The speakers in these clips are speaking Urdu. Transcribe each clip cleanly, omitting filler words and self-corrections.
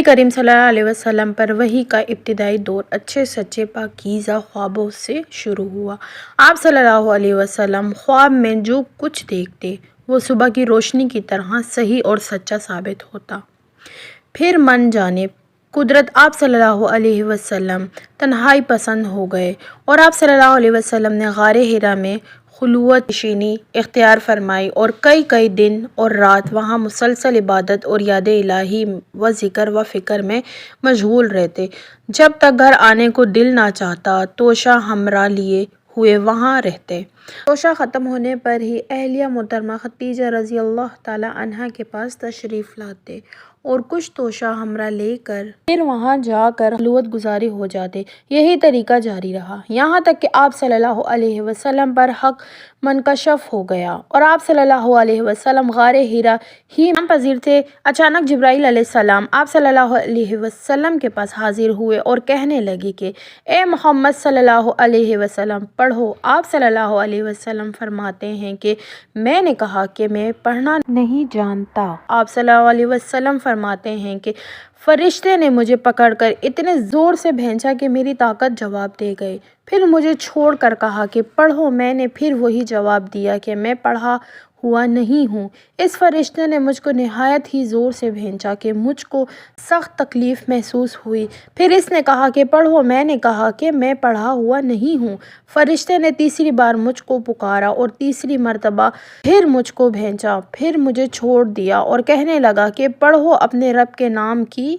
کریم صلی اللہ علیہ وسلم پر وحی کا ابتدائی دور اچھے سچے پاکیزہ خوابوں سے شروع ہوا۔ آپ صلی اللہ علیہ وسلم خواب میں جو کچھ دیکھتے وہ صبح کی روشنی کی طرح صحیح اور سچا ثابت ہوتا۔ پھر من جانب قدرت آپ صلی اللہ علیہ وسلم تنہائی پسند ہو گئے اور آپ صلی اللہ علیہ وسلم نے غار حرا میں خلوت نشینی اختیار فرمائی اور کئی دن اور رات وہاں مسلسل عبادت اور یاد الہی و ذکر و فکر میں مشغول رہتے، جب تک گھر آنے کو دل نہ چاہتا۔ توشہ ہمراہ لیے ہوئے وہاں رہتے۔ توشہ ختم ہونے پر ہی اہلیہ محترمہ خدیجہ رضی اللہ تعالی عنہا کے پاس تشریف لاتے اور کچھ توشہ ہمراہ لے کر پھر وہاں جا کر خلوت گزاری ہو جاتے۔ یہی طریقہ جاری رہا یہاں تک کہ آپ صلی اللہ علیہ وسلم پر حق منکشف ہو گیا اور آپ صلی اللہ علیہ وسلم غار حرا ہی میں پذیر تھے۔ اچانک جبرائیل علیہ السلام آپ صلی اللہ علیہ وسلم کے پاس حاضر ہوئے اور کہنے لگے کہ اے محمد صلی اللہ علیہ وسلم پڑھو۔ آپ صلی اللہ علیہ وسلم فرماتے ہیں کہ میں نے کہا کہ میں پڑھنا نہیں جانتا۔ آپ صلی اللہ علیہ وسلم فرماتے ہیں کہ فرشتے نے مجھے پکڑ کر اتنے زور سے بھینچا کہ میری طاقت جواب دے گئی، پھر مجھے چھوڑ کر کہا کہ پڑھو۔ میں نے پھر وہی جواب دیا کہ میں پڑھا ہوا نہیں ہوں۔ اس فرشتے نے مجھ کو نہایت ہی زور سے بھینچا کہ مجھ کو سخت تکلیف محسوس ہوئی، پھر اس نے کہا کہ پڑھو۔ میں نے کہا کہ میں پڑھا ہوا نہیں ہوں۔ فرشتے نے تیسری بار مجھ کو پکارا اور تیسری مرتبہ پھر مجھ کو بھینچا، پھر مجھے چھوڑ دیا اور کہنے لگا کہ پڑھو اپنے رب کے نام کی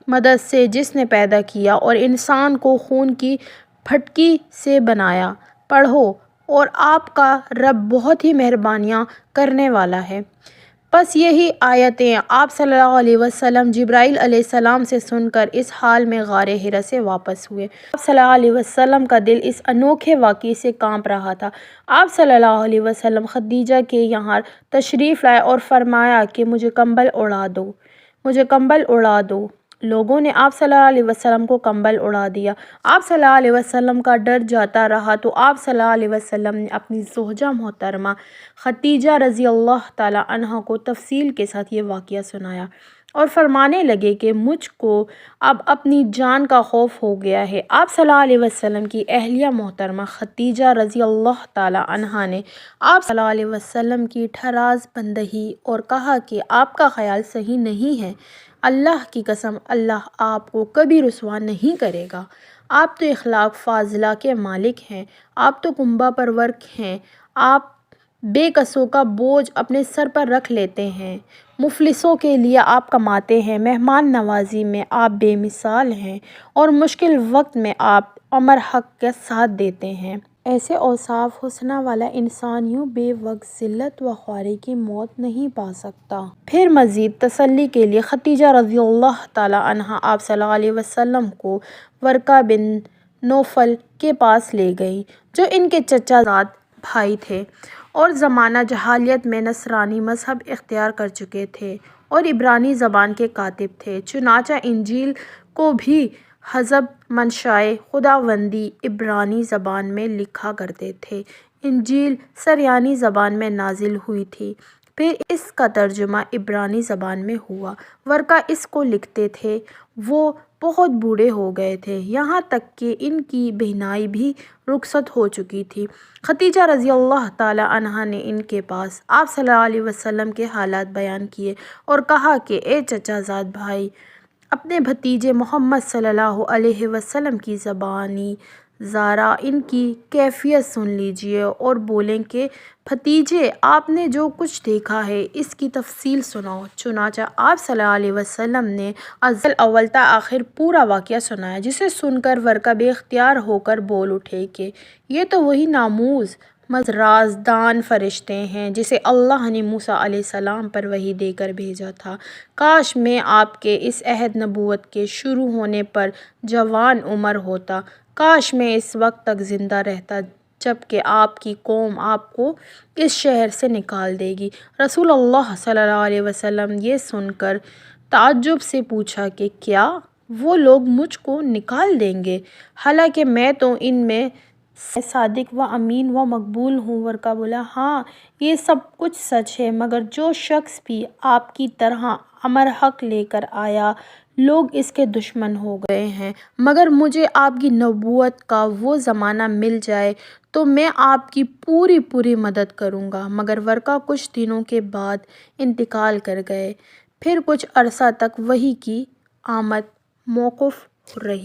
مدد سے جس نے پیدا کیا اور انسان کو خون کی پھٹکی سے بنایا، پڑھو اور آپ کا رب بہت ہی مہربانیاں کرنے والا ہے۔ بس یہی آیتیں آپ صلی اللہ علیہ وسلم جبرائیل علیہ السلام سے سن کر اس حال میں غار حرا سے واپس ہوئے۔ آپ صلی اللہ علیہ وسلم کا دل اس انوکھے واقعے سے کانپ رہا تھا۔ آپ صلی اللہ علیہ وسلم خدیجہ کے یہاں تشریف لائے اور فرمایا کہ مجھے کمبل اڑا دو، مجھے کمبل اڑا دو۔ لوگوں نے آپ صلی اللہ علیہ وسلم کو کمبل اڑا دیا۔ آپ صلی اللہ علیہ وسلم کا ڈر جاتا رہا تو آپ صلی اللہ علیہ وسلم نے اپنی زوجہ محترمہ خدیجہ رضی اللہ تعالی عنہا کو تفصیل کے ساتھ یہ واقعہ سنایا اور فرمانے لگے کہ مجھ کو اب اپنی جان کا خوف ہو گیا ہے۔ آپ صلی اللہ علیہ وسلم کی اہلیہ محترمہ خدیجہ رضی اللہ تعالی عنہا نے آپ صلی اللہ علیہ وسلم کی ٹھراز بندہی اور کہا کہ آپ کا خیال صحیح نہیں ہے، اللہ کی قسم اللہ آپ کو کبھی رسوا نہیں کرے گا۔ آپ تو اخلاق فاضلہ کے مالک ہیں، آپ تو کنبہ پرور ہیں، آپ بے کسوں کا بوجھ اپنے سر پر رکھ لیتے ہیں، مفلسوں کے لیے آپ کماتے ہیں، مہمان نوازی میں آپ بے مثال ہیں اور مشکل وقت میں آپ امر حق کا ساتھ دیتے ہیں۔ ایسے اوصاف حسنہ والا انسان یوں بے وقت ذلت و خواری کی موت نہیں پا سکتا۔ پھر مزید تسلی کے لیے خدیجہ رضی اللہ تعالی عنہا آپ صلی اللہ علیہ وسلم کو ورقہ بن نوفل کے پاس لے گئیں جو ان کے چچا زاد بھائی تھے اور زمانہ جاہلیت میں نصرانی مذہب اختیار کر چکے تھے اور عبرانی زبان کے کاتب تھے۔ چنانچہ انجیل کو بھی حسب منشائے خداوندی عبرانی زبان میں لکھا کرتے تھے۔ انجیل سریانی زبان میں نازل ہوئی تھی، پھر اس کا ترجمہ عبرانی زبان میں ہوا۔ ورقہ اس کو لکھتے تھے، وہ بہت بوڑھے ہو گئے تھے، یہاں تک کہ ان کی بینائی بھی رخصت ہو چکی تھی۔ خدیجہ رضی اللہ تعالی عنہا نے ان کے پاس آپ صلی اللہ علیہ وسلم کے حالات بیان کیے اور کہا کہ اے چچا زاد بھائی، اپنے بھتیجے محمد صلی اللہ علیہ وسلم کی زبانی ذرا ان کی کیفیت سن لیجئے اور بولیں کہ بھتیجے آپ نے جو کچھ دیکھا ہے اس کی تفصیل سناؤ۔ چنانچہ آپ صلی اللہ علیہ وسلم نے از اول تا آخر پورا واقعہ سنایا، جسے سن کر ورقہ بے اختیار ہو کر بول اٹھے کہ یہ تو وہی ناموز رازدان فرشتے ہیں جسے اللہ نے موسیٰ علیہ السلام پر وحی دے کر بھیجا تھا۔ کاش میں آپ کے اس عہد نبوت کے شروع ہونے پر جوان عمر ہوتا، کاش میں اس وقت تک زندہ رہتا جب کہ آپ کی قوم آپ کو اس شہر سے نکال دے گی۔ رسول اللہ صلی اللہ علیہ وسلم یہ سن کر تعجب سے پوچھا کہ کیا وہ لوگ مجھ کو نکال دیں گے، حالانکہ میں تو ان میں صادق و امین و مقبول ہوں۔ ورقہ بولا، ہاں یہ سب کچھ سچ ہے، مگر جو شخص بھی آپ کی طرح امر حق لے کر آیا لوگ اس کے دشمن ہو گئے ہیں، مگر مجھے آپ کی نبوت کا وہ زمانہ مل جائے تو میں آپ کی پوری مدد کروں گا۔ مگر ورقہ کچھ دنوں کے بعد انتقال کر گئے۔ پھر کچھ عرصہ تک وحی کی آمد موقوف رہی۔